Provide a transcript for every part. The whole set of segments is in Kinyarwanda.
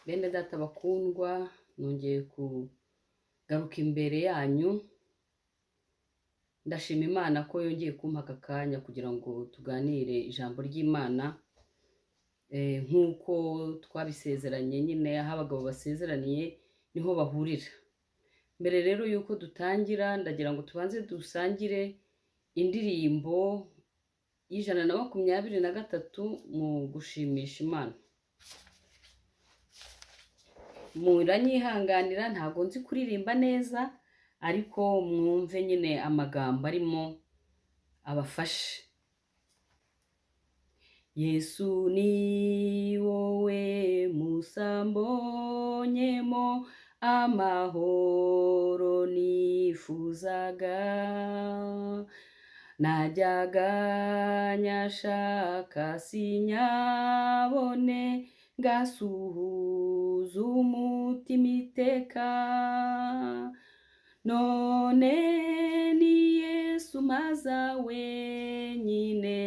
Bene data bakundwa, nongeye kugaruka imbere yanyu, ndashima Imana ko yongeye kumpa aka kanya kugira ngo tuganire ijambo ry'Imana, nk'uko twabisezeranye nyine aho abagabo basezeraniye niho bahurira. Mbere rero y'uko dutangira ndagira ngo tubanze dusangire indirimbo y'123 mu gushimisha Imana. Muranyihanganira ntago nzi kuririmba neza, ariko mwumve nyine amagambo arimo abafashe. Yesu ni wowe musa mbonyemo amahoro nifuzaga, najyaga nyashaka sinyabone, ngasuhuza umutima iteka. None ni Yesu maza wenyine,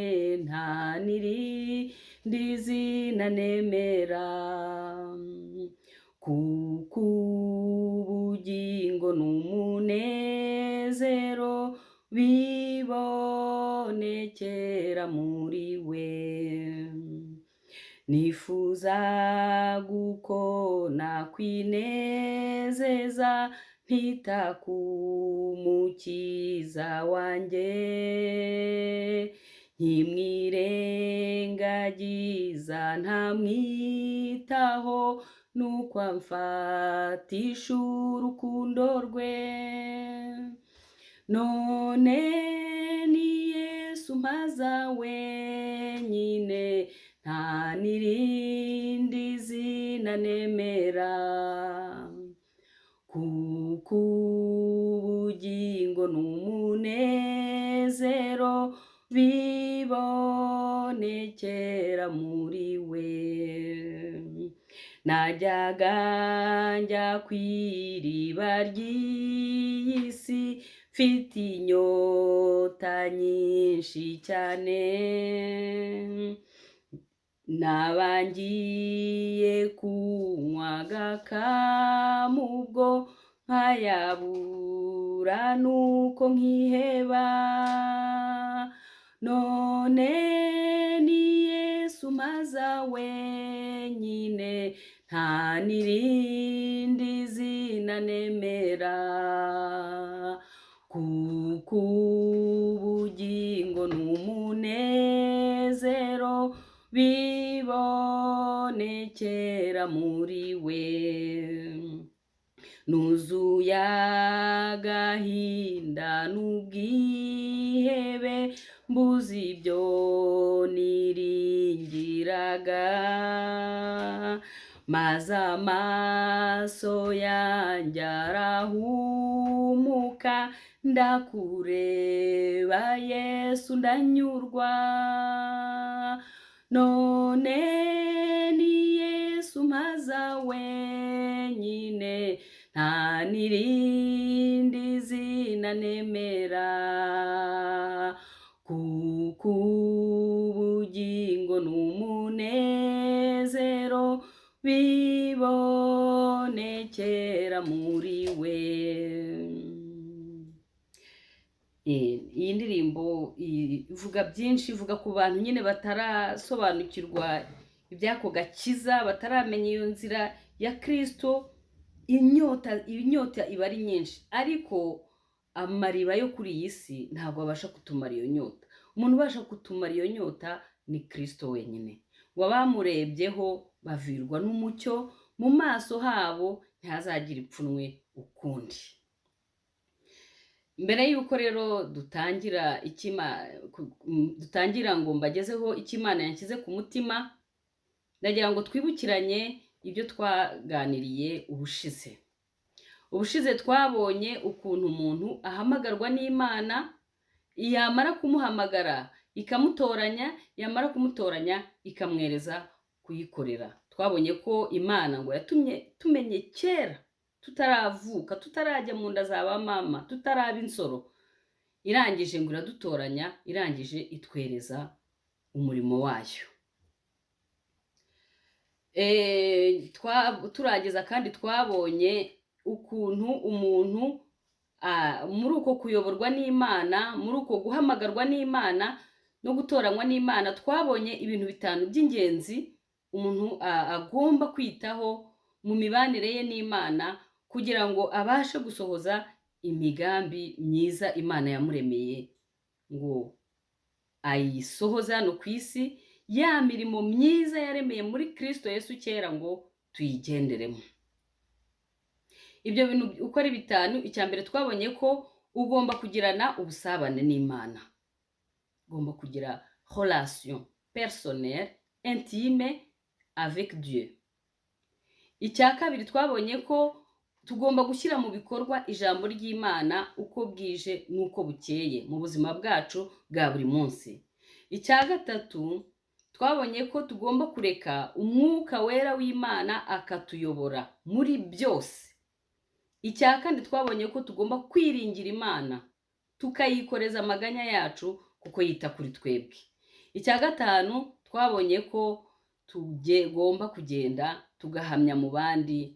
nta n'irindi zina nemera, kuko ubugingo n'umunezero bibonekera muri we. Nifuza guko nakwinezeza ntita ku mukiza wanjye, nkimwirengagiza ntamwitaho, nuko amfatisha urukundo rwe. None ni Yesu maza wenyine, nta n'irindi zina nemera, kuko ubugingo n'umunezero bibonekera muri we. Najyaga njya kw'iriba ry'iyi si mfite inyota nyinshi cyane, nabangiye kunywa agakama ubwo nkayabura nuko nkiheba. None ni Yesu maza wenyine, nta n'irindi zina nemera, kuko ubugingo n'umunezero bibonekera muri we. Nuzuye agahinda n'ubwihebe, mbuze ibyo niringiraga, maze amaso yanjye arahumuka, ndakureba Yesu ndanyurwa. None ni Yesu maza wenyine, nta n'irindi zina nemera, kuko ubugingo n'umunezero bibonekera muri we. Iyi ndirimbo ivuga byinshi, ivuga ku bantu nyine batarasobanukirwa ibyako gakiza, bataramenya iyo nzira ya Kristo. Inyota iba ari nyinshi, ariko amariba yo kuri iyi si ntabwo abasha kutumara iyo nyota. Umuntu ubasha kutumara iyo nyota ni Kristo wenyine. Ngo abamurebyeho bavirwa n'umucyo, mu maso habo ntihazagira ipfunwe ukundi. Mbere y'uko rero dutangira ngo mbagezeho icyo Imana yanshyize ku mutima, ndagira ngo twibukiranye ibyo twaganiriye ubushize. Ubushize twabonye ukuntu umuntu ahamagarwa n'Imana, yamara kumuhamagara ikamutoranya, yamara kumutoranya ikamwereza kuyikorera. Twabonye ko Imana ngo yatumye tumenye kera, tutaravuka, tutarajya mu nda za ba mama, tutaraba insoro, irangije ngo iradutoranya, irangije itwereza umurimo wayo. turangiza kandi twabonye ukuntu umuntu muri uko kuyoborwa n'Imana, muri uko guhamagarwa n'Imana no gutoranywa n'Imana, twabonye ibintu 5 by'ingenzi umuntu agomba kwitaho mu mibanire ye n'Imana kugira ngo abashe gusohoza imigambi myiza Imana yamuremeye ngo ayisohoza hano ku isi, ya mirimo myiza yaremeye muri Kristo Yesu kera ngo tuyigenderemo. Ibyo bintu uko ari 5, icyambere twabonye ko ugomba kugirana ubusabane n'Imana, ugomba kugira relation personnelle intime avec Dieu. Icya kabiri twabonye ko tugomba gushyira mu bikorwa ijambo ry'Imana uko bwije n'uko bukeye mu buzima bwacu bwa buri munsi. Icya gatatu twabonye ko tugomba kureka umwuka wera w'Imana akatuyobora muri byose. Icya kane twabonye ko tugomba kwiringira Imana tukayikoreza amaganya yacu kuko yita kuri twebwe. Icya gatanu twabonye ko tugomba kugenda tugahamya mu bandi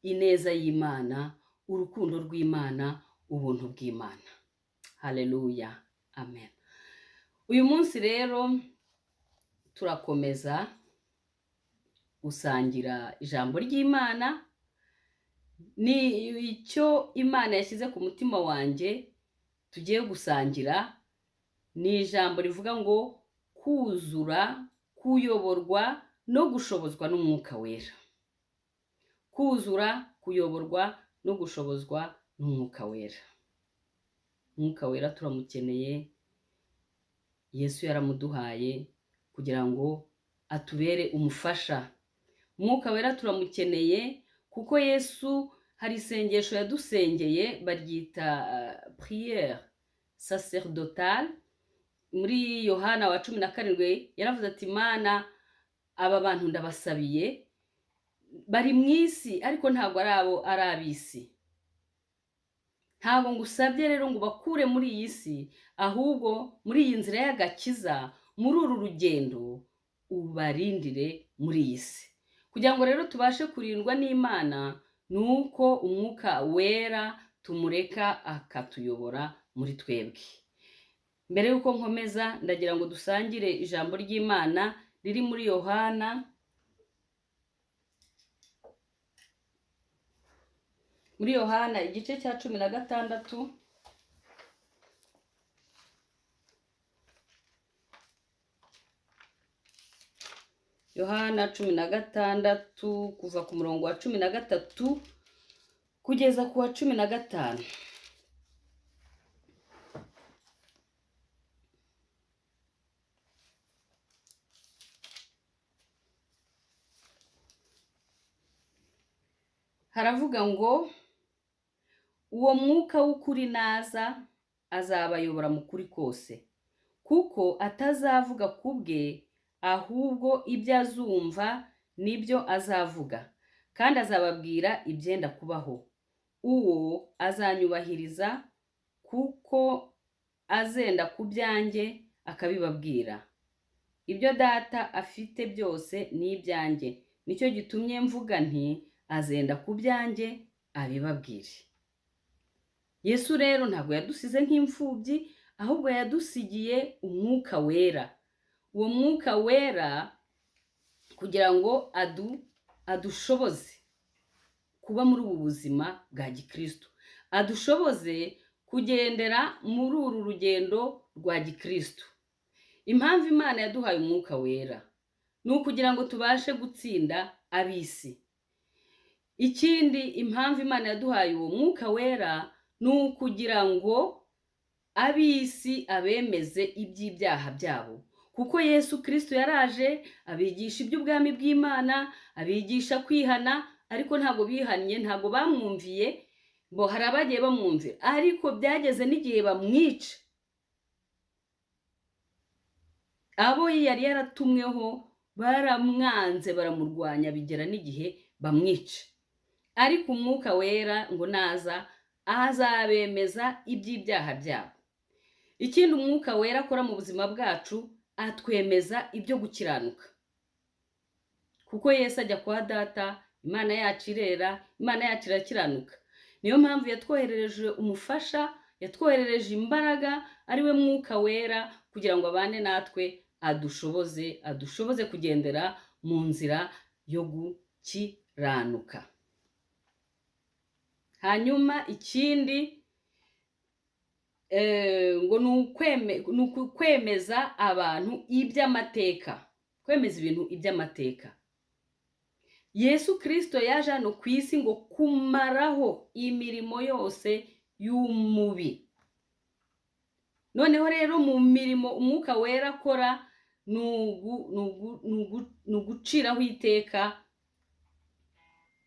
ineza y'Imana, urukundo rw'Imana, ubuntu bw'Imana. Haleluya, amen. Uyu munsi rero turakomeza gusangira ijambo ry'Imana. Ni icyo Imana yashyize ku mutima wanjye tugiye gusangira, ni ijambo rivuga ngo kuzura, kuyoborwa no gushobozwa n'Umwuka Wera. Kuzura, kuyoborwa no gushobozwa n'Umwuka Wera. Umwuka Wera turamukeneye, Yesu yaramuduhaye kugira ngo atubere umufasha. Umwuka Wera turamukeneye kuko Yesu hari isengesho yadusengeye baryita prière sacerdotale. Muri Yohana wa 17 yaravuze ati Mana, aba bantu ndabasabiye bari mu isi ariko ntabwo ari ab'isi. Ntabwo ngusabye rero ngo bakure muri iyi si, ahubwo muri iyi nzira y'agakiza, muri uru rugendo ubarindire muri iyi si. Kugira ngo rero tubashe kurindwa n'Imana, nuko Umwuka Wera tumureka akatuyobora muri twebwe. Mbere yuko nkomeza ndagira ngo dusangire ijambo ry'Imana riri muri Yohana, igice cya 16. Yohana 16 kuva ku murongo wa 13 kugeza ku wa 15. Haravuga ngo uwo mwuka w'ukuri naza azabayobora mu kuri kose, kuko atazavuga ku bwe, ahubwo ibyo azumva nibyo azavuga, kandi azababwira ibyenda kubaho. Uwo azanyubahiriza kuko azenda ku byanjye akabibabwira. Ibyo Data afite byose ni ibyanjye, nicyo gitumye mvuga nti azenda ku byanjye abibabwire. Yesu rero ntabwo yadusize nk'imfubyi, ahubwo yadusigiye Umwuka Wera. Uwo Mwuka Wera kugira ngo adushoboze kuba muri ubu buzima bwa gikristo, adushoboze kugendera muri uru rugendo rwa gikristo. Impamvu Imana yaduhaye Umwuka Wera ni ukugira ngo tubashe gutsinda ab'isi. Ikindi impamvu Imana yaduhaye uwo Mwuka Wera ni ukugira ngo ab'isi abemeze iby'ibyaha byabo, kuko Yesu Kristo yaraje abigisha iby'ubwami bw'Imana, abigisha kwihana, ariko ntabwo bihannye, ntabwo bamwumviye. Hari abagiye bamwumvira, ariko byageze n'igihe bamwica. Abo yari yaratumweho baramwanze, baramurwanya, bigera n'igihe bamwica. Ariko Umwuka Wera ngo naza azabemeza iby'ibyaha byabo. Ikindi Umwuka Wera akora mu buzima bwacu, atwemeza ibyo gukiranuka, kuko Yesu ajya kwa data, Imana yacu irera, Imana yacu irakiranuka. Niyo mpamvu yatwoherereje umufasha, yatwoherereje imbaraga, ari we Mwuka Wera, kugira ngo abane natwe, adushoboze kugendera mu nzira yo gukiranuka. Hanyuma ikindi ngo ni ukwemeza abantu iby'amateka, kwemeza ibintu iby'amateka. Yesu Kristo yaje hano ku isi ngo kumaraho imirimo yose y'umubi. Noneho rero mu mirimo Umwuka Wera akora ni uguciraho iteka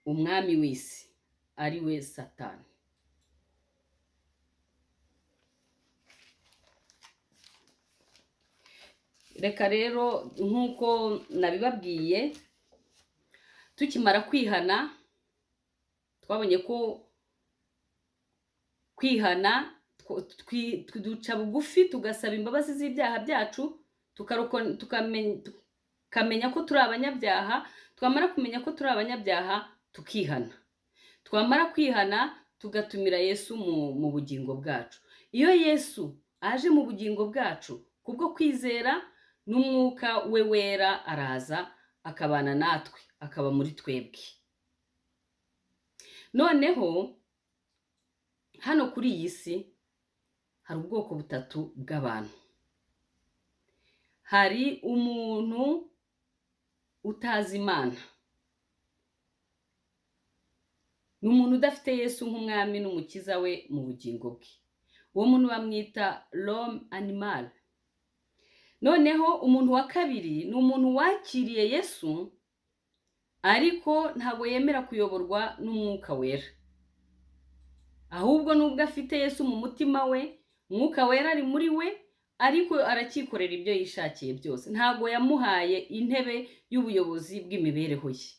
umwami w'isi, ari we Satani. Reka rero nk'uko nabibabwiye, tukimara kwihana, twabonye ko kwihana duca bugufi tugasaba imbabazi z'ibyaha byacu, tukamenya ko turi abanyabyaha. Twamara kumenya ko turi abanyabyaha tukihana. Twamara kwihana tugatumira Yesu mu bugingo bwacu. Iyo Yesu aje mu bugingo bwacu kubwo kwizera, n'Umwuka we Wera araza akabana natwe, akaba muri twebwe. Noneho hano kuri iyi si hari ubwoko butatu bw'abantu. Hari umuntu utazi Imana, ni umuntu udafite Yesu nk'umwami n'umukiza we mu bugingo bwe. Uwo muntu bamwita l'homme animal. Noneho umuntu wa kabiri ni umuntu wakiriye Yesu, ariko ntabwo yemera kuyoborwa n'Umwuka Wera. Ahubwo nubwo afite Yesu mu mutima we, Umwuka Wera ari muri we, ariko arakikorera ibyo yishakiye byose. Ntabwo yamuhaye intebe y'ubuyobozi bw'imibereho ye.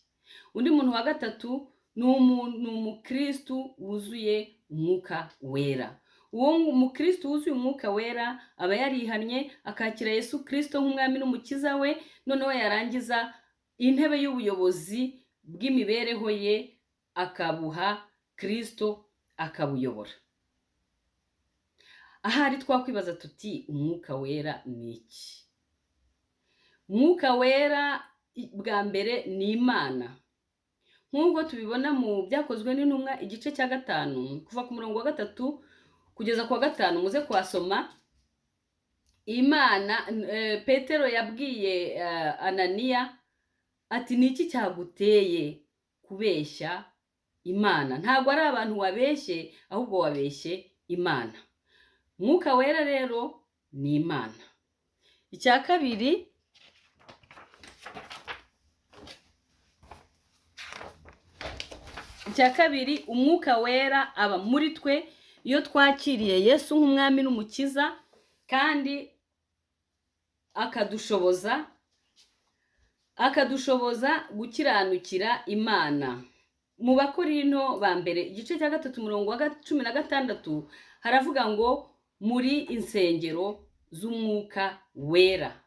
Undi muntu wa gatatu ni umukristu wuzuye Umwuka Wera. Uwo mukristu wuzuye Umwuka Wera aba yarihannye, akakira Yesu Kristo nk'umwami n'umukiza we, noneho yarangiza intebe y'ubuyobozi bw'imibereho ye akabuha Kristo akabuyobora. Ahari twakwibaza tuti Umwuka Wera ni iki? Umwuka Wera bwa mbere ni Imana. Nk'uko tubibona mu Byakozwe n'Intumwa igice cya 5 kuva ku murongo wa 3 kugeza ku wa 5, muze kwasoma. Imana, Petero yabwiye Ananiya ati niki cyaguteye kubeshya Imana? Ntabwo ari abantu wabeshye, ahubwo wabeshye Imana. Umwuka Wera rero ni Imana. Icya kabiri, Umwuka Wera aba muri twe iyo twakiriye Yesu nk'umwami n'umukiza, kandi akadushoboza gukiranukira Imana. Mu Bakorinto ba mbere igice cya 3 umurongo wa 16 haravuga ngo muri insengero z'Umwuka Wera.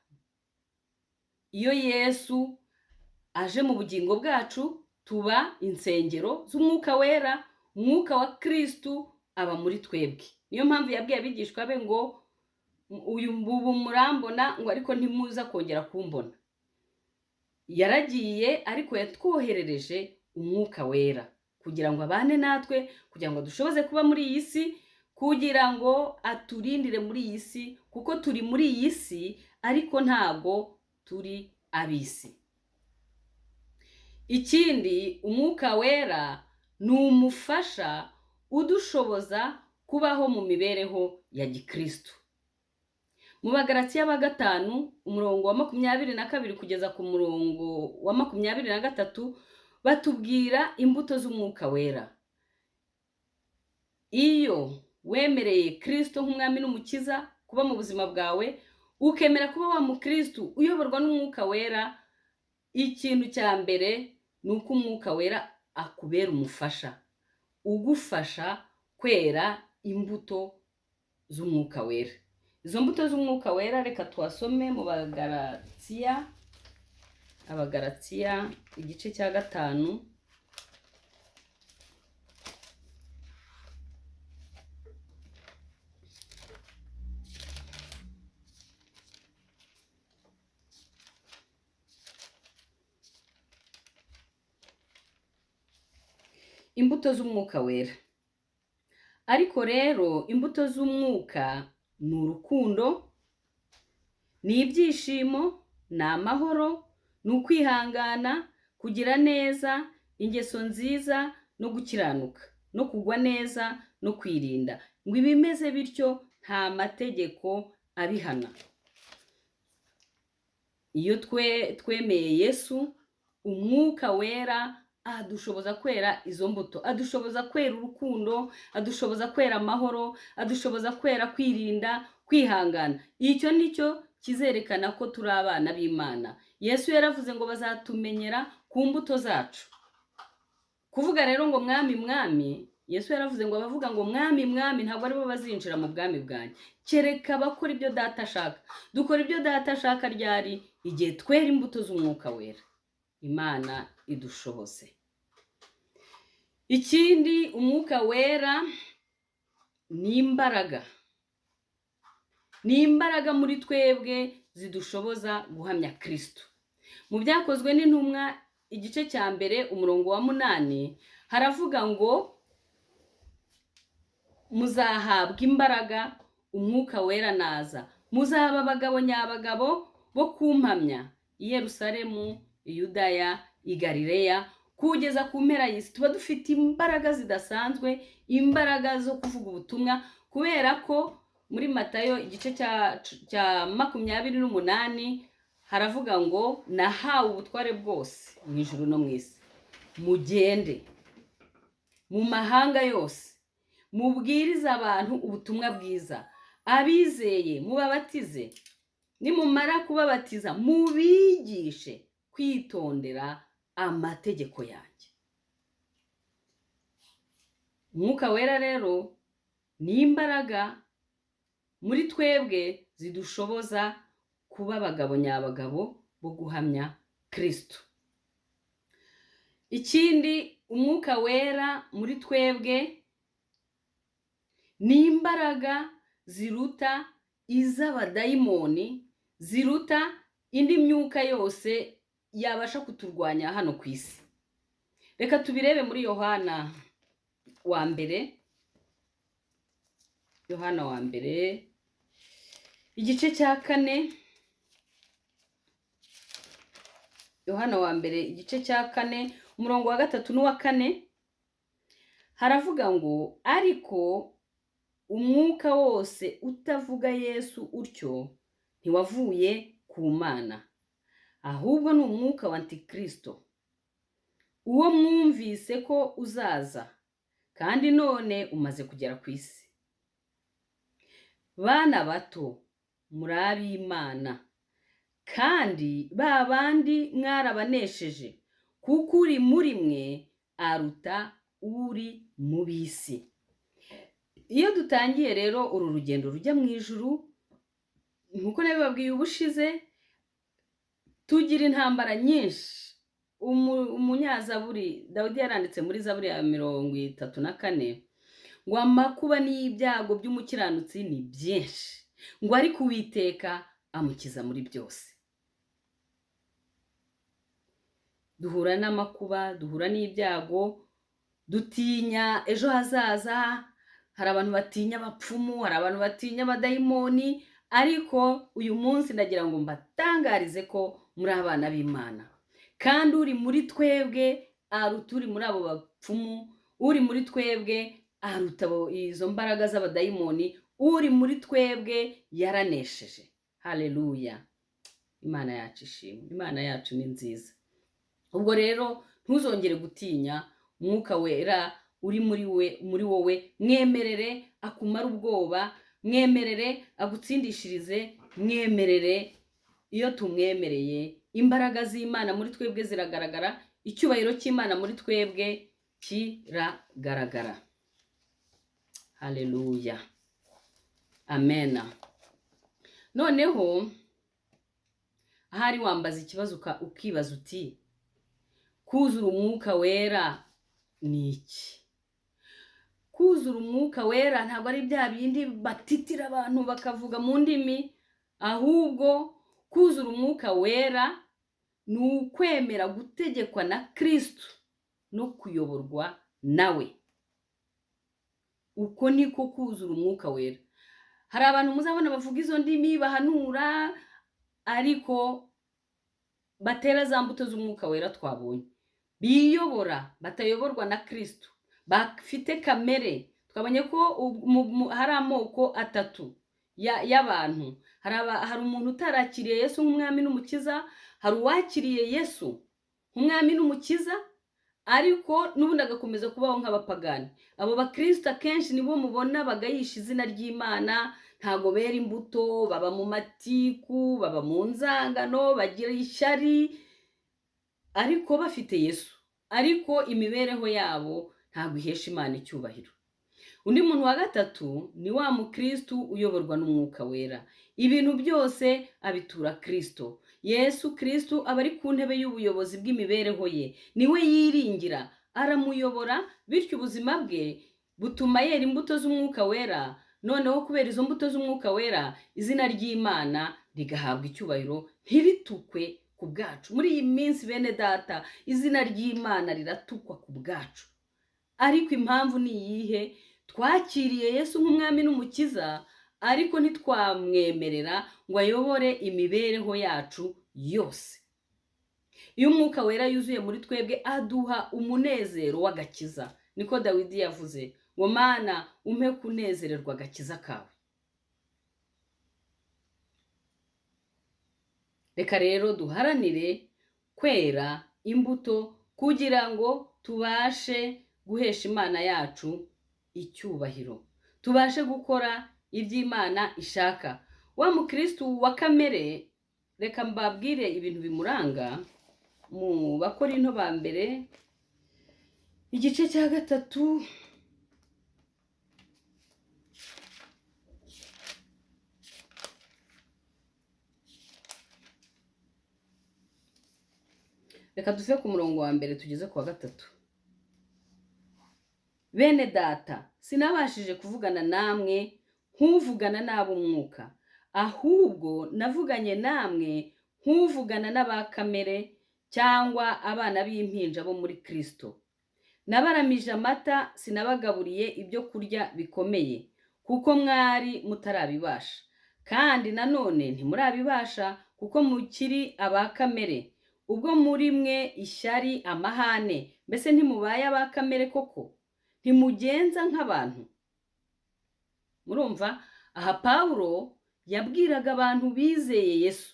Iyo Yesu aje mu bugingo bwacu, tuba insengero z'Umwuka Wera, Umwuka wa Kristo aba muri twebwe. Niyo mpamvu yabwiye abigishwa be ngo uyu murambona, ngo ariko ntimuza kongera kumbona. Yaragiye, ariko yatwoherereje Umwuka Wera kugira ngo abane natwe, kugira ngo dushoboze kuba muri iyi si, kugira ngo aturindire muri iyi si, kuko turi muri iyi si ariko ntago turi abisi. Ikindi, Umwuka Wera ni umufasha udushoboza kubaho mu mibereho ya gikristo. Mu Bagalatiya ba 5 umurongo wa 22 kugeza ku murongo wa 23 batubwira imbuto z'Umwuka Wera. Iyo wemereye Kristo nk'umwami n'umukiza kuba mu buzima bwawe, ukemera kuba wa mukristo uyoborwa n'Umwuka Wera, ikintu cya mbere ni uko Umwuka Wera akubera umufasha, ugufasha kwera imbuto z'Umwuka Wera. Izo mbuto z'Umwuka Wera reka twasome mu Bagalatiya Abagalatiya igice cya 5. Imbuto z'umwuka wera. Ariko rero imbuto z'umwuka ni urukundo, ni ibyishimo, ni amahoro, ni ukwihangana, kugira neza, ingeso nziza no gukiranuka, no kugwa neza no kwirinda. Ngo ibimeze bityo nta mategeko abihana. Iyo twemeye Yesu, umwuka wera adushoboza kwera izo mbuto, adushoboza kwera urukundo, adushoboza kwera amahoro, adushoboza kwera kwirinda, kwihangana. Icyo nicyo kizerekana ko turi abana b'Imana. Yesu yaravuze ngo bazatumenyera ku mbuto zacu. Kuvuga rero ngo mwami mwami, Yesu yaravuze ngo abavuga ngo mwami mwami ntabwo aribo bazinjira mu bwami bwanjye, kereka abakora ibyo data ashaka. Dukora ibyo data ashaka ryari? Igihe twera imbuto z'umwuka wera. Imana idushoboze. Ikindi, umwuka wera ni imbaraga. Ni imbaraga muri twebwe zidushoboza guhamya Kristo. Mu byakozwe n'intumwa igice cya 1 umurongo wa 8 haravuga ngo muzahabwa imbaraga umwuka wera naza, muzaba abagabo nyabagabo bo kumpamya i Yerusalemu, i Yudaya, i Galileya, kugeza ku mpera y'isi. Tuba dufite imbaraga zidasanzwe, imbaraga zo kuvuga ubutumwa, kubera ko muri Matayo igice cya 28 haravuga ngo nahawe ubutware bwose mu ijuru no mu isi. Mugende mu mahanga yose, mubwirize abantu ubutumwa bwiza, abizeye mubabatize, nimumara kubabatiza mubigishe kwitondera amategeko yanjye. Umwuka wera rero ni imbaraga muri twebwe zidushoboza kuba abagabo nyabagabo bo guhamya Kristo. Ikindi, umwuka wera muri twebwe ni imbaraga ziruta iz'abadayimoni, ziruta indi myuka yose yabasha kuturwanya hano ku isi. Reka tubirebe muri Yohana wa mbere. Yohana wa mbere igice cya 4. Yohana wa mbere igice cya 4 umurongo wa 3 n'uwa 4 haravuga ngo ariko umwuka wose utavuga Yesu utyo ntiwavuye ku Mana, ahubwo ni umwuka wa Antikristo, uwo mwumvise ko uzaza kandi none umaze kugera ku isi. Bana bato, muri ab'Imana, kandi ba bandi mwarabanesheje, kuko uri muri mwe aruta uri mu bisi. Iyo dutangiye rero uru rugendo rujya mu ijuru, nkuko nabibabwiye ubushize, tugira intambara nyinshi. Umunyazaburi Dawidi yaranditse muri Zaburi ya 34 ngo amakuba n'ibyago by'umukiranutsi ni byinshi, ngo ariko Uwiteka amukiza muri byose. Duhura n'amakuba, duhura n'ibyago, dutinya ejo hazaza. Hari abantu batinya abapfumu, hari abantu batinya abadayimoni, ariko uyu munsi ndagira ngo mbatangarize ko muri abana b'Imana, kandi uri muri twebwe aruta uri muri abo bapfumu, uri muri twebwe aruta izo mbaraga z'abadayimoni, uri muri twebwe yaranesheje. Haleluya! Imana yacu ishimwe, Imana yacu ni nziza. Ubwo rero ntuzongere gutinya. Umwuka wera uri muri wowe, mwemerere akumara ubwoba, mwemerere agutsindishirize, mwemerere. Iyo tumwemereye, imbaraga z'Imana muri twebwe ziragaragara, icyubahiro cy'Imana muri twebwe kiragaragara. Haleluya, amena. Noneho ahari wambaza ikibazo ukibaza uti kuzura umwuka wera ni iki? Kuzura umwuka wera ntabwo ari bya bindi batitira abantu bakavuga mu ndimi, ahubwo kuzura umwuka wera ni ukwemera gutegekwa na Kristo no kuyoborwa nawe. Uko niko kuzura umwuka wera. Hari abantu muzabona bavuga izo ndimi bahanura, ariko batera za mbuto z'umwuka wera twabonye, biyobora batayoborwa na Kristo, bafite kamere. Twabonye ko hari amoko atatu y'abantu. Hari umuntu utarakiriye Yesu nk'umwami n'umukiza, hari uwakiriye Yesu nk'umwami n'umukiza ariko n'ubundi agakomeza kubaho nk'abapagani. Abo bakristo akenshi nibo mubona bagayisha izina ry'Imana, ntago bera imbuto, baba mu matiku, baba mu nzangano, bagira ishyari ariko bafite Yesu, ariko imibereho yabo ntago ihesha Imana icyubahiro. Undi muntu wa gatatu ni wa mukristo uyoborwa n'umwuka wera. Ibintu byose abitura Kristo. Yesu Kristo aba ari ku ntebe y'ubuyobozi bw'imibereho ye, niwe yiringira, aramuyobora, bityo ubuzima bwe butuma yera imbuto z'umwuka wera. Noneho kubera izo mbuto z'umwuka wera, izina ry'Imana rigahabwa icyubahiro, ntiritukwe ku bwacu. Muri iyi minsi bene data, izina ry'Imana riratukwa ku bwacu, ariko impamvu ni iyihe? Twakiriye Yesu nk'umwami n'umukiza, ariko ntitwamwemerera ngo ayobore imibereho yacu yose. Iyo umwuka wera yuzuye muri twebwe, aduha umunezero w'agakiza. Niko Dawidi yavuze ngo Mana umpe kunezererwa agakiza kawe. Reka rero duharanire kwera imbuto kugira ngo tubashe guhesha Imana yacu icyubahiro, tubashe gukora iby'Imana ishaka. Wa mukristo wa kamere, reka mbabwire ibintu bimuranga mu Bakorinto ba mbere igice cya 3. Reka duve ku murongo wa mbere tugeze ku wa 3. Bene data, sinabashije kuvugana namwe nk'uvugana n'ab'umwuka, ahubwo navuganye namwe nk'uvugana n'abakamere cyangwa abana b'impinja bo muri Kristo. Nabaramije amata, sinabagaburiye ibyo kurya bikomeye, kuko mwari mutarabibasha, kandi nanone ntimurabibasha kuko mukiri abakamere. Ubwo muri mwe ishyari, amahane, mbese ntimubaye abakamere koko? Ntimugenza nk'abantu? Murumva, aha Pawulo yabwiraga abantu bizeye Yesu,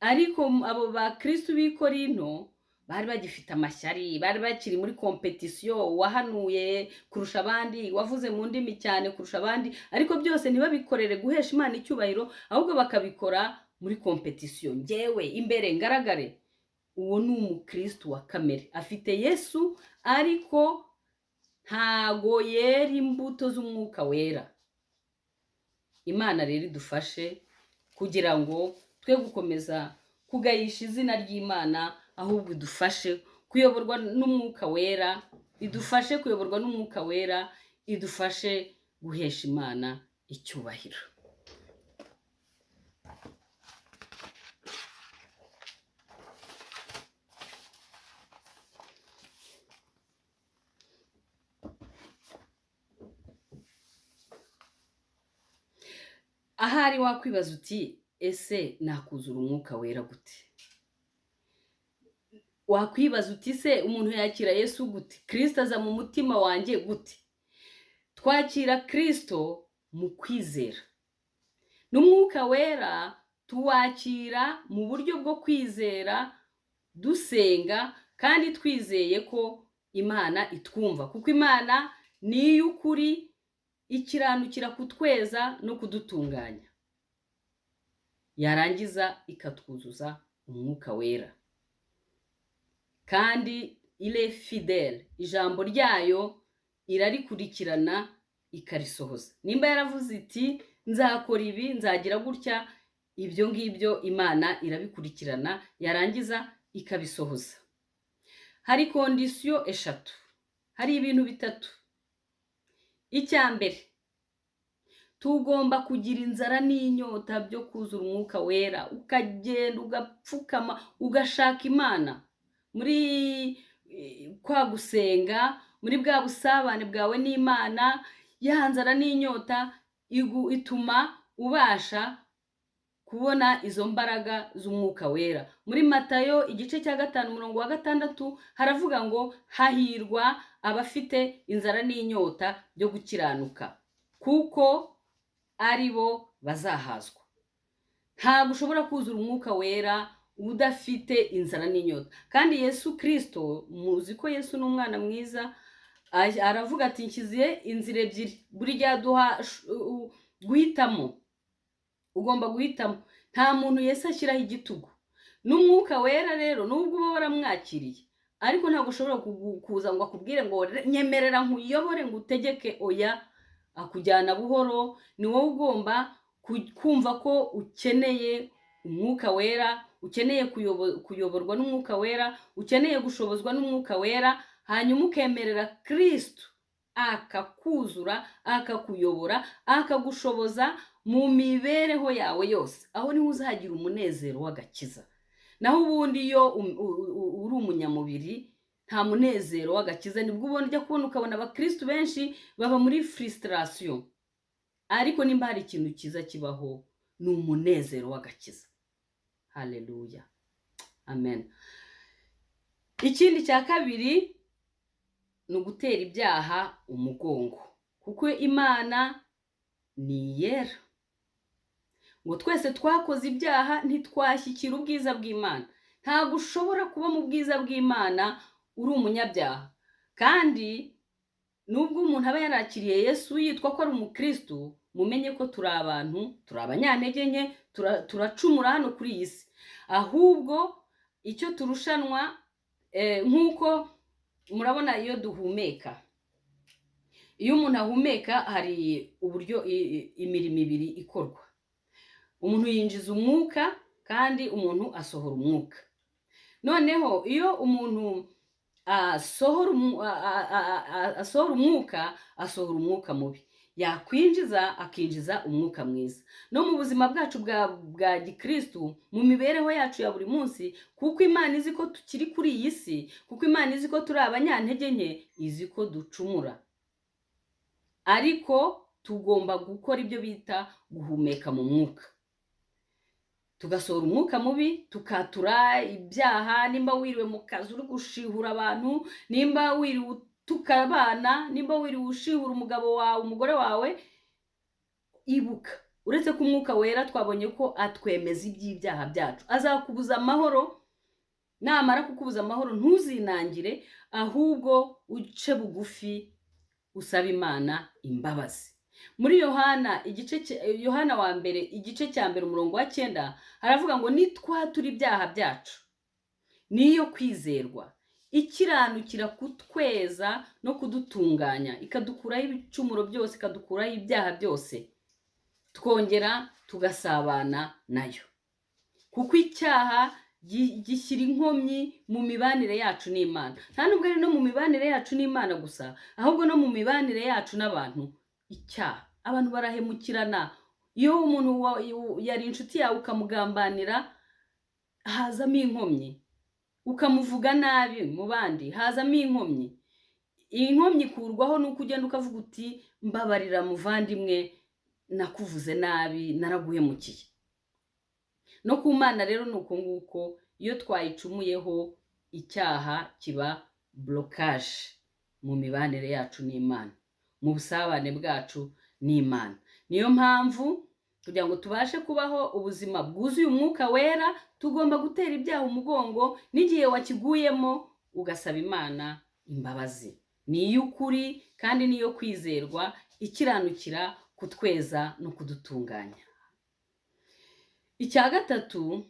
ariko abo ba Kristo b'i Korinto bari bagifite amashyari, bari bakiri muri competition, wahanuye kurusha abandi, wavuze mu ndimi cyane kurusha abandi, ariko byose ntibabikorere guhesha Imana icyubahiro, ahubwo bakabikora muri competition. Njyewe imbere ngaragare. Uwo ni umukristo wa kamere, afite Yesu ariko ntago yera imbuto z'umwuka wera. Imana rero idufashe kugira ngo twe gukomeza kugayisha izina ry'Imana, ahubwo idufashe kuyoborwa n'umwuka wera, idufashe kuyoborwa n'umwuka wera, idufashe guhesha Imana icyubahiro. Ahari wakwibaza uti ese nakuzura umwuka wera gute? Wakwibaza uti se umuntu yakira Yesu gute? Kristo aza mu mutima wanjye gute? Twakira Kristo mu kwizera. N'umwuka wera tuwakira mu buryo bwo kwizera, dusenga kandi twizeye ko Imana itwumva, kuko Imana ni iy'ukuri, ikiranukira kutweza no kudutunganya, yarangiza ikatwuzuza umwuka wera. Kandi il est fidèle, ijambo ryayo irarikurikirana ikarisohoza. Nimba yaravuze iti nzakora ibi, nzagira gutya, ibyo ngibyo Imana irabikurikirana yarangiza ikabisohoza. Hari kondisiyo eshatu, hari ibintu bitatu. Icya mbere, tugomba kugira inzara n'inyota byo kuzura umwuka wera, ukagenda ugapfukama ugashaka Imana muri kwa gusenga, muri bwa busabane bwawe n'Imana. Ya nzara n'inyota ituma ubasha kubona izo mbaraga z'umwuka wera. Muri Matayo igice cya 5:6 haravuga ngo hahirwa abafite inzara n'inyota byo gukiranuka, kuko ari bo bazahazwa. Ntabwo ushobora kuzura umwuka wera udafite inzara n'inyota. Kandi Yesu Kristo, muzi ko Yesu ni umwana mwiza, aravuga ati nshyize inzira ebyiri, buri gihe aduha guhitamo. Ugomba guhitamo. Nta muntu Yesu ashyiraho igitugu. N'umwuka wera rero nubwo uba waramwakiriye, ariko ntabwo ushobora kuza ngo akubwire ngo nyemerera nkuyobore ngo utegeke. Oya, akujyana buhoro. Ni wowe ugomba kumva ko ukeneye umwuka wera, ukeneye kuyoborwa n'umwuka wera, ukeneye gushobozwa n'umwuka wera, hanyuma ukemerera Kristo akakuzura, akakuyobora, akagushoboza mu mibereho yawe yose. Aho niho uzagira umunezero w'agakiza. Naho ubundi iyo uri umunyamubiri, nta munezero w'agakiza. Nibwo ujya kubona ukabona abakristo benshi baba muri frustration. Ariko nimba hari ikintu cyiza kibaho, ni umunezero w'agakiza. Haleluya, amen. Ikindi cya kabiri ni ugutera ibyaha umugongo, kuko Imana ni yera. Ngo twese twakoze ibyaha ntitwashyikira ubwiza bw'Imana. Ntabwo ushobora kuba mu bwiza bw'Imana uri umunyabyaha. Kandi nubwo umuntu aba yarakiriye Yesu yitwa ko ari umukristo, mumenye ko turi abantu, turi abanyantege nke, turacumura hano kuri iyi si. Ahubwo icyo turushanwa, nk'uko murabona iyo duhumeka, iyo umuntu ahumeka hari uburyo imirimo ibiri ikorwa. Umuntu yinjiza umwuka kandi umuntu asohora umwuka. Noneho iyo umuntu asohora umwuka, asohora umwuka mubi. Yakwinjiza akinjiza umwuka mwiza. No mu buzima bwacu bwa gikristo, mu mibereho yacu ya buri munsi, kuko Imana izi ko tukiri kuri iyi si, kuko Imana izi ko turi abanyantege nke, izi ko ducumura. Ariko tugomba gukora ibyo bita guhumeka mu mwuka. Tugasohora umwuka mubi, tukatura ibyaha. Nimba wiriwe mu kazi uri gushihura abantu, nimba wiriwe utuka abana, nimba wiriwe ushihura umugabo wawe, umugore wawe, ibuka, uretse ko umwuka wera twabonye ko atwemeza iby'ibyaha byacu. Azakubuza amahoro. Namara kukubuza amahoro, ntuzinangire, ahubwo uce bugufi usaba Imana imbabazi. Muri Yohana wa mbere igice cya mbere 9 haravuga ngo nitwatura ibyaha byacu, niyo kwizerwa, ikiranukira kutweza no kudutunganya, ikadukuraho ibicumuro byose, ikadukuraho ibyaha byose, twongera tugasabana nayo. Kuko icyaha gishyira inkomyi mu mibanire yacu n'Imana. Nta nubwo ari no mu mibanire yacu n'Imana gusa, ahubwo no mu mibanire yacu n'abantu. Icyaha, abantu barahemukirana. Iyo umuntu yari inshuti yawe ukamugambanira, hazamo inkomyi. Ukamuvuga nabi mu bandi, hazamo inkomyi. Inkomyi ikurwaho nuko ugenda ukavuga uti mbabarira muvandimwe, nakuvuze nabi, naraguhemukiye. No ku Mana rero nuko nguko, iyo twayicumuyeho, icyaha kiba blocage mu mibanire yacu n'Imana, mu busabane bwacu n'Imana. Niyo mpamvu kugira ngo tubashe kubaho ubuzima bwuzuye umwuka wera, tugomba gutera ibyaha umugongo. N'igihe wakiguyemo ugasaba Imana imbabazi. Ni iy'ukuri kandi niyo kwizerwa, ikiranukira kutweza no kudutunganya. Icya gatatu,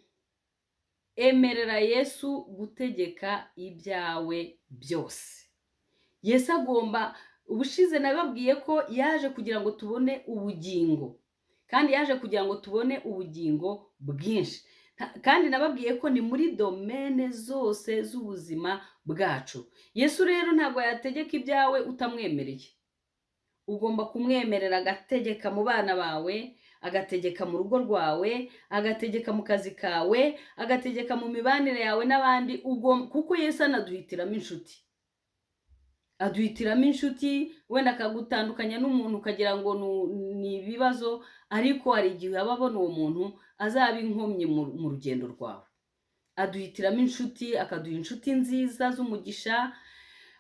emerera Yesu gutegeka ibyawe byose. Yesu agomba, ubushize nababwiye ko yaje kugira ngo tubone ubugingo, kandi yaje kugira ngo tubone ubugingo bwinshi. Kandi nababwiye ko ni muri domene zose z'ubuzima bwacu. Yesu rero ntabwo yategeka ibyawe utamwemereye. Ugomba kumwemerera, agategeka mu bana bawe, agategeka mu rugo rwawe, agategeka mu kazi kawe, agategeka mu mibanire yawe n'abandi, kuko Yesu anaduhitiramo inshuti. Aduhitiramo inshuti, wenda akagutandukanya n'umuntu ukagira ngo ni ibibazo, ariko hari igihe aba abona uwo muntu azaba inkomyi mu rugendo rwawe. Aduhitiramo inshuti, akaduha inshuti nziza z'umugisha,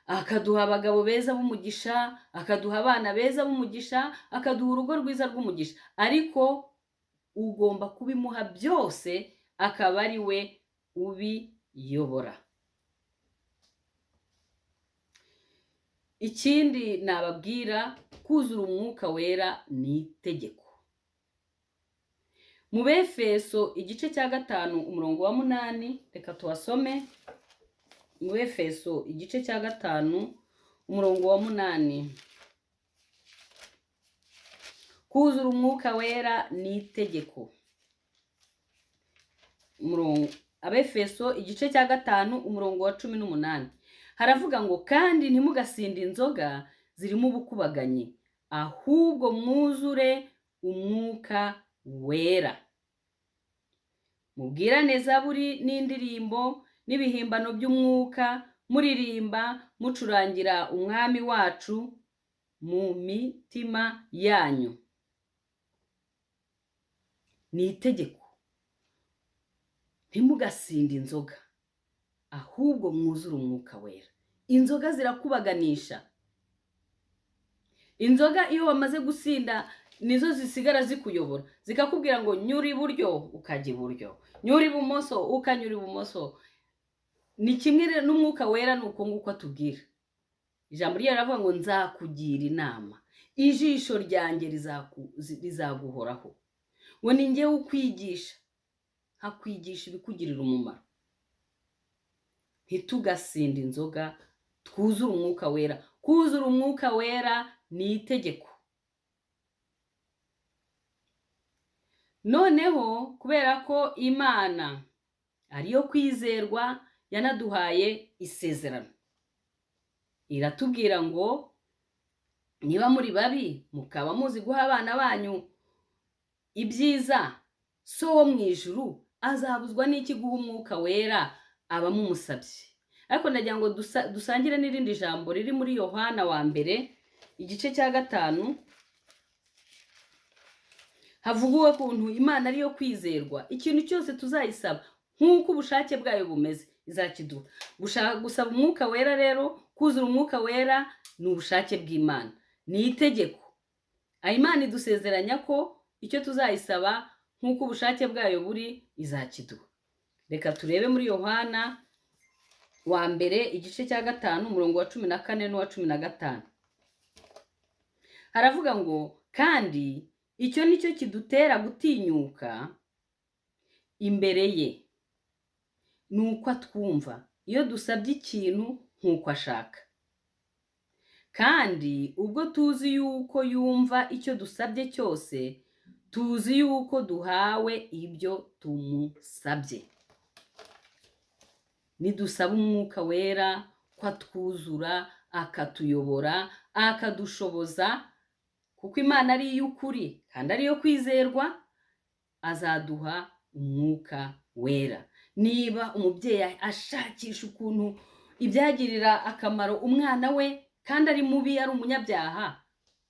akaduha abagabo beza b'umugisha, akaduha abana beza b'umugisha, akaduha urugo rwiza rw'umugisha, ariko ugomba kubimuha byose akaba ari we ubiyobora. Ikindi nababwira, kuzura umwuka wera ni itegeko. Mu Befeso igice cya 5 umurongo wa 8, reka tuhasome. Mu Befeso igice cya 5 umurongo wa 8. Kuzura umwuka wera ni itegeko. Abefeso igice cya 5 umurongo wa 18. Haravuga ngo, kandi ntimugasinde inzoga zirimo ubukubaganyi, ahubwo mwuzure umwuka wera. Mubwirane zaburi n'indirimbo n'ibihimbano by'umwuka, muririmba mucurangira umwami wacu mu mitima yanyu. Ni itegeko. Ntimugasinde inzoga, ahubwo mwuzure umwuka wera. Inzoga zirakubaganisha. Inzoga iyo wamaze gusinda nizo zisigara zikuyobora, zikakubwira ngo nyura iburyo ukajya iburyo, nyura ibumoso ukanyura ibumoso. Ni kimwe n'umwuka wera, nuko nguko atubwira. Ijambo rye riravuga ngo nzakugira inama, ijisho ryanjye rizaguhoraho. We ni njye ukwigisha, hakwigisha ibikugirira umumaro. Ntitugasinde inzoga, twuzure umwuka wera. Kuzura umwuka wera ni itegeko. Noneho kubera ko Imana ariyo kwizerwa, yanaduhaye isezerano. Iratubwira ngo niba muri babi mukaba muzi guha abana banyu ibyiza, so wo mu ijuru azabuzwa n'iki guha umwuka wera abamumusabye? Ariko ndagira ngo dusangire n'irindi jambo riri muri Yohana wa mbere igice cya 5. Havuguwe kuntu Imana ariyo kwizerwa. Ikintu cyose tuzayisaba nk'uko ubushake bwayo bumeze izakiduha. Gusaba umwuka wera rero, kuzura umwuka wera ni ubushake bw'Imana, ni itegeko. Imana idusezeranya ko icyo tuzayisaba nk'uko ubushake bwayo buri izakiduha. Reka turebe muri Yohana wa mbere igice cya 5 umurongo wa 14 n'uwa 15. Haravuga ngo, kandi icyo nicyo kidutera gutinyuka imbere ye, nuko atwumva iyo dusabye ikintu nk'uko ashaka. Kandi ubwo tuzi yuko yumva icyo dusabye cyose, tuzi yuko duhawe ibyo tumusabye. Nidusaba umwuka wera ko atwuzura, akatuyobora, akadushoboza, kuko Imana ari iy'ukuri kandi ariyo kwizerwa, azaduha umwuka wera. Niba umubyeyi ashakisha ukuntu ibyagirira akamaro umwana we kandi ari mubi, ari umunyabyaha,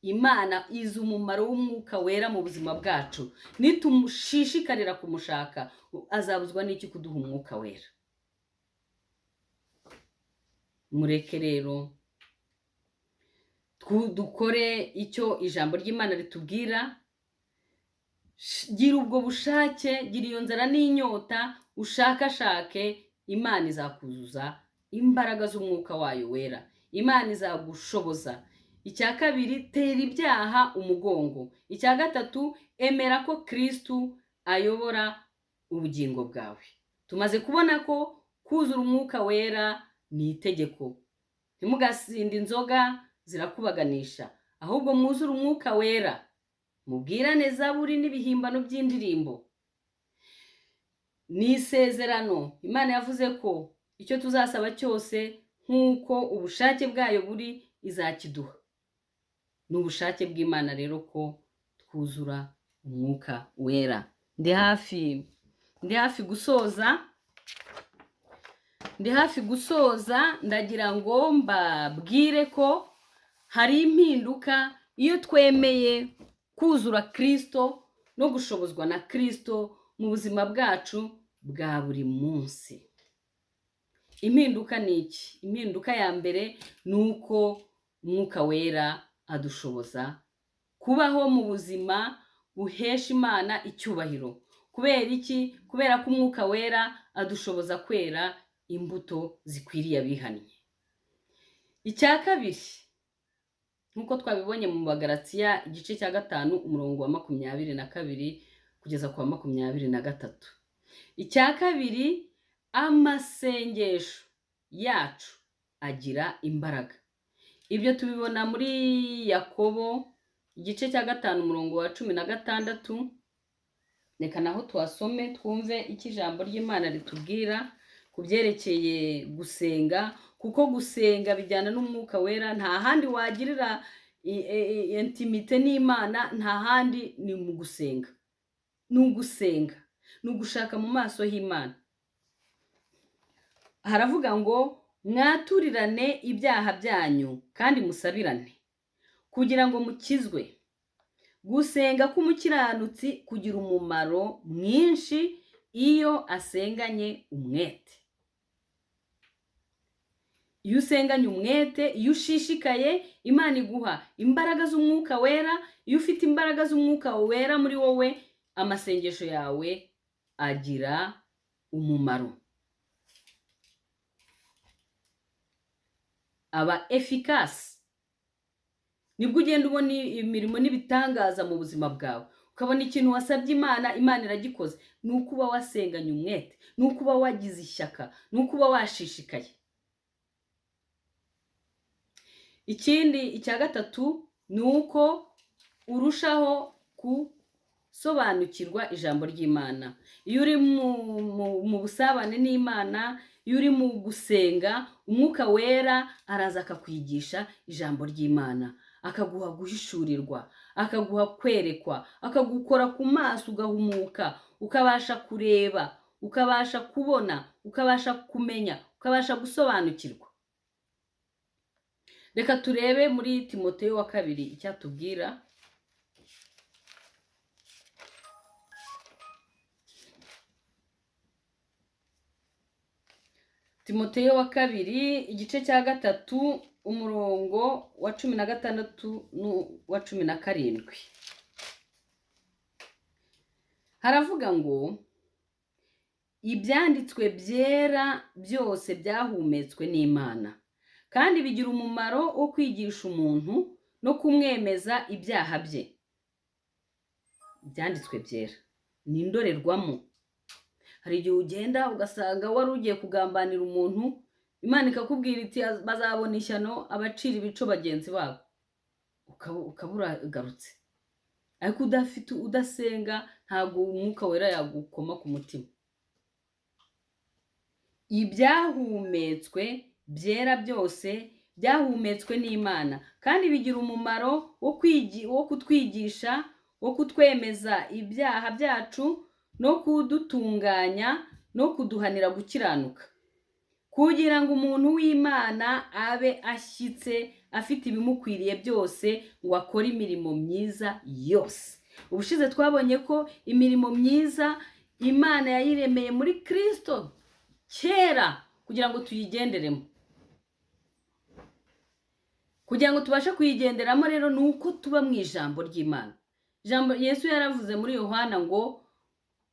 Imana izi umumaro w'umwuka wera mu buzima bwacu. Nitumushishikarira kumushaka, azabuzwa n'iki kuduha umwuka wera? Mureke rero dukore icyo ijambo ry'Imana ritubwira. Gira ubwo bushake, gira iyo nzara n'inyota, ushakashake. Imana izakuzuza imbaraga z'umwuka wayo wera. Imana izagushoboza. Icya kabiri, tera ibyaha umugongo. Icya gatatu, emera ko Kristo ayobora ubugingo bwawe. Tumaze kubona ko kuzura umwuka wera ni itegeko. Ntimugasinde inzoga zirakubaganisha, ahubwo mwuzure umwuka wera. Mubwirane zaburi n'ibihimbano by'indirimbo. ni isezerano. Imana yavuze ko icyo tuzasaba cyose nk'uko ubushake bwayo buri izakiduha. Ni ubushake bw'Imana rero ko twuzura umwuka wera. Ndi hafi gusoza ndagira ngo mbabwire ko hari impinduka iyo twemeye kuzura Kristo no gushobozwa na Kristo mu buzima bwacu bwa buri munsi. Impinduka ni iki? Impinduka ya mbere ni uko umwuka wera adushoboza kubaho mu buzima buhesha Imana icyubahiro. Kubera iki? Kubera ko umwuka wera adushoboza kwera imbuto zikwiriye abihannye. Icya kabiri, nk'uko twabibonye mu Bagalatiya igice cya 5 umurongo wa 22 kugeza ku wa 23. Icya kabiri, amasengesho yacu agira imbaraga. Ibyo tubibona muri Yakobo igice cya 5 umurongo wa 16. Reka naho tuhasome twumve icyo ijambo ry'Imana ritubwira ku byerekeye gusenga, kuko gusenga bijyana n'umwuka wera. Nta handi wagirira intimite n'Imana, nta handi ni mu gusenga. Ni ugusenga, ni ugushaka mu maso y'Imana. Haravuga ngo mwaturirane ibyaha byanyu kandi musabirane kugira ngo mukizwe. Gusenga k'umukiranutsi kugira umumaro mwinshi iyo asenganye umwete. Iyo usenganye umwete, iyo ushishikaye, Imana iguha imbaraga z'umwuka wera. Iyo ufite imbaraga z'umwuka wera muri wowe, amasengesho yawe agira umumaro, aba efficace. Nibwo ugenda ubona imirimo n'ibitangaza mu buzima bwawe, ukabona ikintu wasabye Imana, Imana iragikoze. Ni uko uba wasenganye umwete, ni uko uba wagize ishyaka, ni uko uba washishikaye. Ikindi, icya gatatu, ni uko urushaho gusobanukirwa ijambo ry'Imana. Iyo uri mu busabane n'Imana, iyo uri mu gusenga, umwuka wera araza akakwigisha ijambo ry'Imana, akaguha guhishurirwa, akaguha kwerekwa, akagukora ku maso ugahumuka, ukabasha kureba, ukabasha kubona, ukabasha kumenya, ukabasha gusobanukirwa. Reka turebe muri Timoteyo wa 2 icyatubwira. Timoteyo wa 2 igice cya 3 umurongo wa 16 n'uwa 17. Haravuga ngo ibyanditswe byera byose byahumetswe n'Imana kandi bigira umumaro wo kwigisha umuntu no kumwemeza ibyaha bye. Ibyanditswe byera ni indorerwamo. Hari igihe ugenda ugasanga wari ugiye kugambanira umuntu, Imana ikakubwira iti bazabona ishyano abacira ibico bagenzi babo, ukabura garutse. Ariko udasenga ntabwo umwuka wera yagukoma ku mutima. Ibyahumetswe byera byose byahumetswe n'Imana kandi bigira umumaro wo kutwigisha, wo kutwemeza ibyaha byacu no kudutunganya no kuduhanira gukiranuka, kugira ngo umuntu w'Imana abe ashyitse afite ibimukwiriye byose, ngo akore imirimo myiza yose. Ubushize twabonye ko imirimo myiza Imana yayiremeye muri Kristo kera kugira ngo tuyigenderemo. Kugira ngo tubashe kuyigenderamo rero ni uko tuba mu ijambo ry'Imana. Yesu yaravuze muri Yohana ngo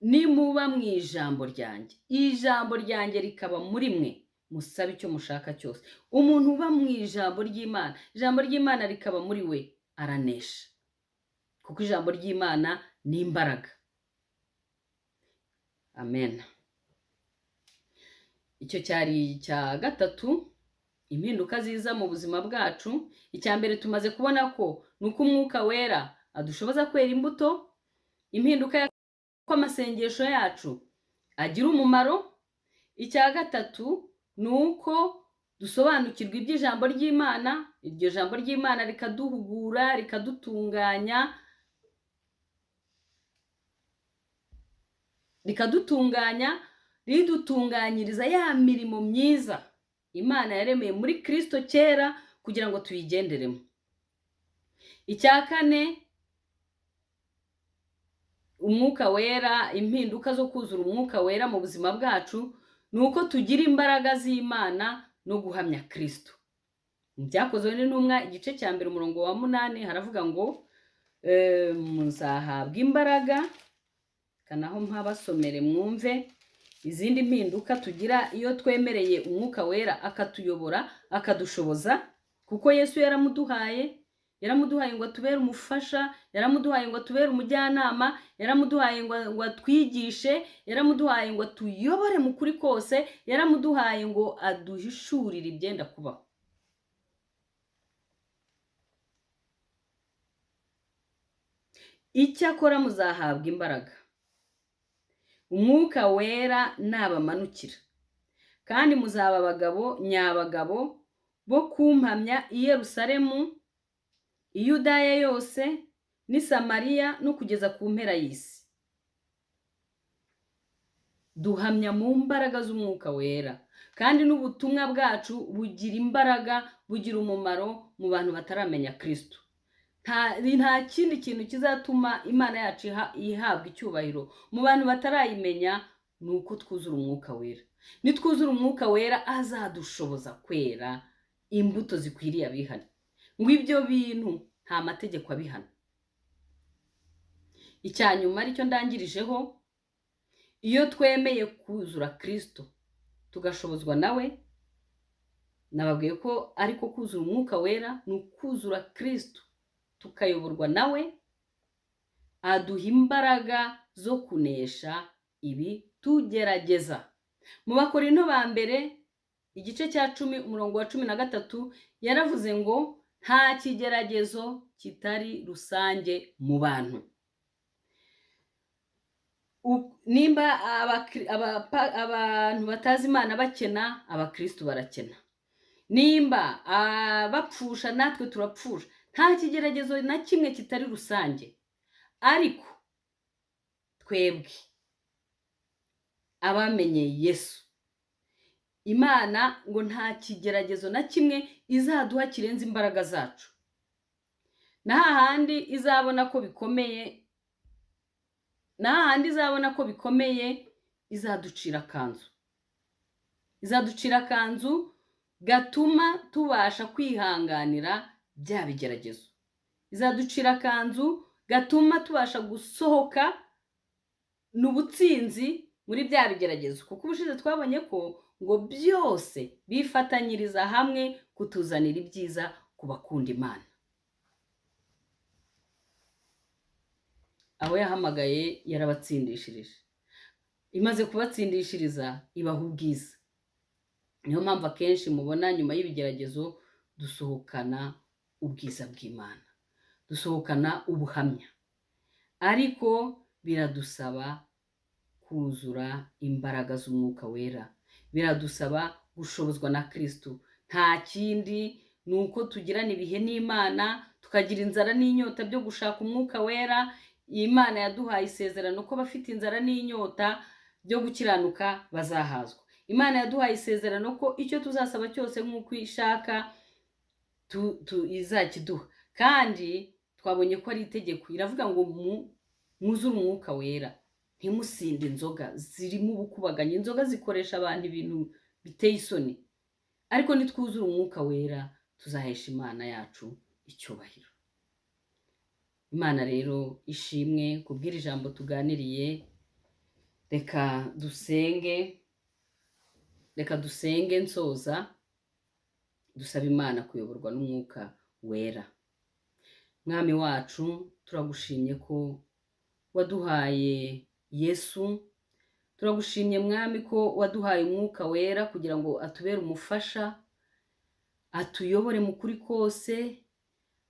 nimuba mu ijambo ryanjye, ijambo ryanjye rikaba muri mwe, musabe icyo mushaka cyose. Umuntu uba mu ijambo ry'Imana, ijambo ry'Imana rikaba muri we, aranesha, kuko ijambo ry'Imana ni imbaraga. Amen. Icyo cyari icya gatatu, impinduka ziza mu buzima bwacu. Icya mbere tumaze kubona ko nuko umwuka wera adushoboza kwera imbuto. Impinduka y'amasengesho yacu agira umumaro. Icya gatatu ni uko dusobanukirwa iby'ijambo ry'Imana, iryo jambo ry'Imana rikaduhugura, rikadutunganya, ridutunganyiriza ya mirimo myiza Imana yaremeye muri Kristo kera kugira ngo tuyigenderemo. Icya kane, umwuka wera, impinduka zo kuzura umwuka wera mu buzima bwacu ni uko tugira imbaraga z'Imana no guhamya Kristo. Mu Byakozwe n'Intumwa igice cya 1 umurongo wa 8 haravuga ngo muzahabwa imbaraga, kanaho mpabasomere mwumve izindi mpinduka tugira iyo twemereye umwuka wera akatuyobora, akadushoboza, kuko Yesu yaramuduhaye ngo atubere umufasha, yaramuduhaye ngo atubere umujyanama, yaramuduhaye ngo atwigishe, yaramuduhaye ngo atuyobore mu kuri kose, yaramuduhaye ngo aduhishurire ibyenda kubaho. Icyakora muzahabwa imbaraga, umwuka wera nabamanukira, kandi muzaba nyabagabo bo kumpamya i Yerusalemu, i Yudaya yose, n'i Samariya, no kugeza ku mpera y'isi. Duhamya mu mbaraga z'umwuka wera, kandi n'ubutumwa bwacu bugira imbaraga, bugira umumaro mu bantu bataramenya Kristo. Nta kindi kintu kizatuma Imana yacu ihabwa icyubahiro mu bantu batarayimenya, ni uko twuzura umwuka wera. Nitwuzura umwuka wera azadushoboza kwera imbuto zikwiriye abihana, ngo ibyo bintu nta mategeko abihana. Icya nyuma aricyo ndangirijeho, iyo twemeye kuzura Kristo tugashobozwa nawe, nababwiye ko ariko kuzura umwuka wera ni ukuzura Kristo tukayoborwa nawe, aduha imbaraga zo kunesha ibi tugerageza. Mu Bakorinto ba mbere igice cya 10 umurongo wa 13 yaravuze ngo nta kigeragezo kitari rusange mu bantu. Nimba abantu batazi Imana bakena, abakristo barakena. Nimba bapfusha, natwe turapfusha. Nta kigeragezo na kimwe kitari rusange, ariko twebwe abamenye Yesu, Imana ngo nta kigeragezo na kimwe izaduha kirenze imbaraga zacu. Na hahandi izabona ko bikomeye, izaducira akanzu gatuma tubasha kwihanganira bya bigeragezo. Izaducira akanzu gatuma tubasha gusohoka n'ubutsinzi muri bya bigeragezo, kuko ubushize twabonye ko ngo byose bifatanyiriza hamwe kutuzanira ibyiza ku bakunda Imana. Abo yahamagaye yarabatsindishirije, imaze kubatsindishiriza ibaha ubwiza. Niyo mpamvu akenshi mubona nyuma y'ibigeragezo dusohokana ubwiza bw'Imana, dusohokana ubuhamya, ariko biradusaba kuzura imbaraga z'umwuka wera, biradusaba gushobozwa na Kristo. Nta kindi, ni uko tugirana ibihe n'Imana, tukagira inzara n'inyota byo gushaka umwuka wera. Imana yaduhaye isezerano ko bafite inzara n'inyota byo gukiranuka bazahazwa. Imana yaduhaye isezerano ko icyo tuzasaba cyose nk'uko ishaka izakiduha, kandi twabonye ko ari itegeko. Iravuga ngo mwuzure umwuka wera, ntimusinde inzoga zirimo ubukubaganyi. Inzoga zikoresha abantu ibintu biteye isoni, ariko nitwuzura umwuka wera tuzahesha Imana yacu icyubahiro. Imana rero ishimwe kubwira ijambo tuganiriye. Reka dusenge nsoza, dusaba Imana kuyoborwa n'umwuka wera. Mwami wacu, turagushimye ko waduhaye Yesu, turagushimye Mwami ko waduhaye umwuka wera kugira ngo atubere umufasha, atuyobore mu kuri kose,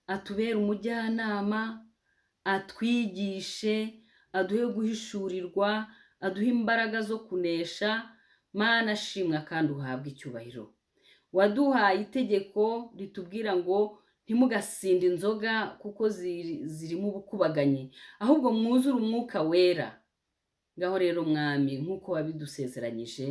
atubere umujyanama, atwigishe, aduhe guhishurirwa, aduhe imbaraga zo kunesha. Mana shimwa kandi uhabwe icyubahiro. Waduhaye itegeko ritubwira ngo ntimugasinde inzoga kuko zirimo ubukubaganyi, ahubwo mwuzure umwuka wera. Ngaho rero mwami, nk'uko wabidusezeranyije,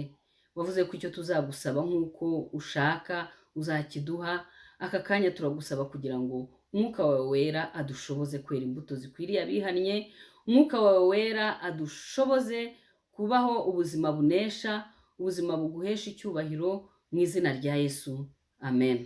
wavuze ko icyo tuzagusaba nk'uko ushaka uzakiduha. Aka kanya turagusaba kugira ngo umwuka wawe wera adushoboze kwera imbuto zikwiriye abihannye. Umwuka wawe wera adushoboze kubaho ubuzima bunesha, ubuzima buguhesha icyubahiro, mu izina rya Yesu, amen.